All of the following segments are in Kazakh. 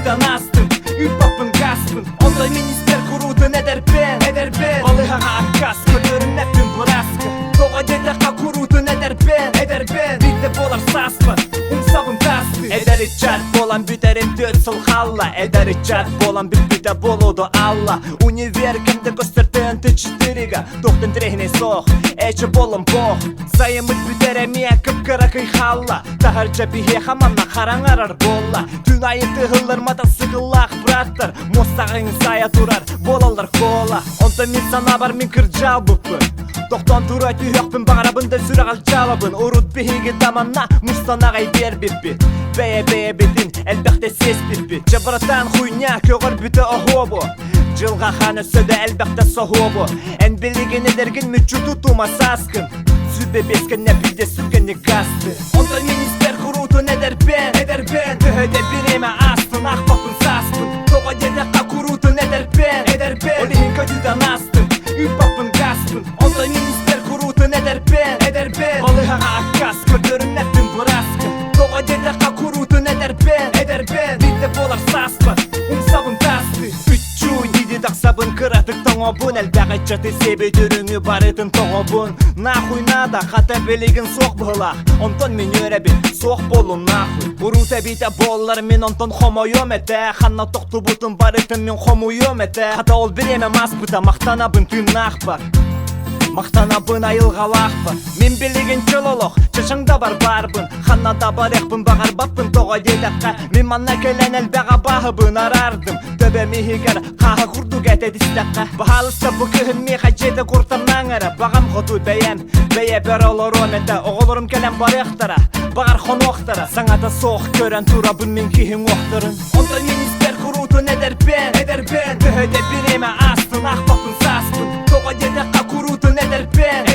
kötüden astın Ürpapın gaspın Onday min ister kurudun eder ben Balığa akkas Kölörün ettin buraskı Doğa dedeka kurudun eder ben Bir de bolar saspı Umsabın tasbı Eder içer bolan büterim dötsül halla Eder içer bolan bütte boludu alla Univerkimde gösterdiğin tüçtürüge Doktun trehine soğ Eçi bolun boğ Sayımıt büterem ya kıpkırakıy halla Taharca bihe hamanna karan arar bolla Tün ayı tıhılırmada sıkıllak bıraktır Mostağın saya durar bolalar kola Onda min sana var min kırcal bupun Doktan turaytı yokpun bağırabında süragal cevabın Urut bihigi damanna mustanağay ber bippi Beye bidin elbette ses bippi Cabratan huynya köğür büte ohobu Жылға ханы сөді әлбәқті соғуы Ән білеген едерген мүтчу тұтума саскын Сүбе бескіне білде сүргені ғасты Ондай мен істер құрутын едер бен Түхеде біреме астын ақпапын саспын Тоға дедеқа құрутын едер бен Олейін көтіден астын Үрпапын ғаспын Ондай мен істер құрутын едер бен Балыға аққас көтерін әттін бұраскын Тоға дедеқа құрутын едер бен Бейді болар саспы Умсабын тасты Дақсабын кыратык тоңобун Әлбәғайт жаты себе дүріңі барытын тоңобун Нахуй нада қата белеген соқ бұлақ Онтон мен өрәбін соқ болун нахуй Урут әбейті боллар мен онтон хомойом әті Ханна тоқты бұтын барытын мен хомойом әті Қата ол біреме мас бұта мақтанабын түн нақпар Мақтанабын айылғалақпын Мен білеген чололық чашыңда барбын Ханнада бар еқпін бағар баппын тоға дедаққа Мен манна келен әлбәға бағыбын арардым Төбе мехигер қағы құрдуг әтедістаққа Бағалыста бұкығын меға жеді құртамнан әрі Бағам ғоту бәйем бәйе бір олырым әті Оғылырым келен бар еқтара бағар хон оқтара Саңада соқ көрен турабын мен кейін оқтырын Ондай мен істер құрутын әдер бен Түхеде біреме астын ақпапын саспын Тоға дедаққа құрутын әдер бен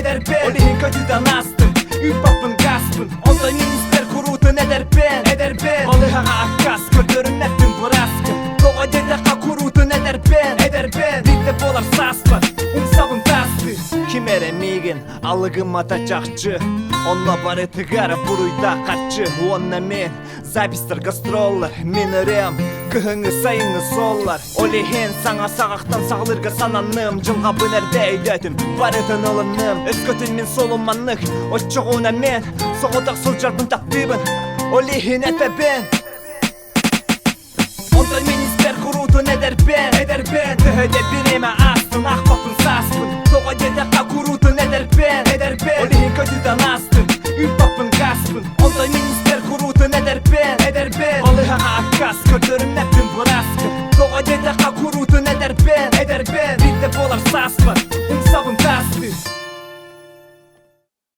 Олейін көтіден астын Үрпапын ғаспын Ондай мен істер құрутын әдер бен Балыға аққас көтерін әттін бұраскы Тоға дедаққа құрутын әдер бен Бейді болар саспы Умсабын тасты Кемере меген алығым ата жақчы Онна бары тығары бұруйда қатчы Онна мен запистер гастроллар Мен өрем күхіңі сайыңы соллар Олейхен саңа сағақтан сағылырға сананым Жымға бұнәрді өйдетім барытын ылыным Өткөтін мен солыманық Отчоғуна мен соғылдақ сол жарбын тақтыбын Олейхен әті бен Ондай мен істер құрутын әдер бен Түхеде біреме астын ақпапын саспын Тоға дедеқа құрутын әдер бен Олейхен көтіден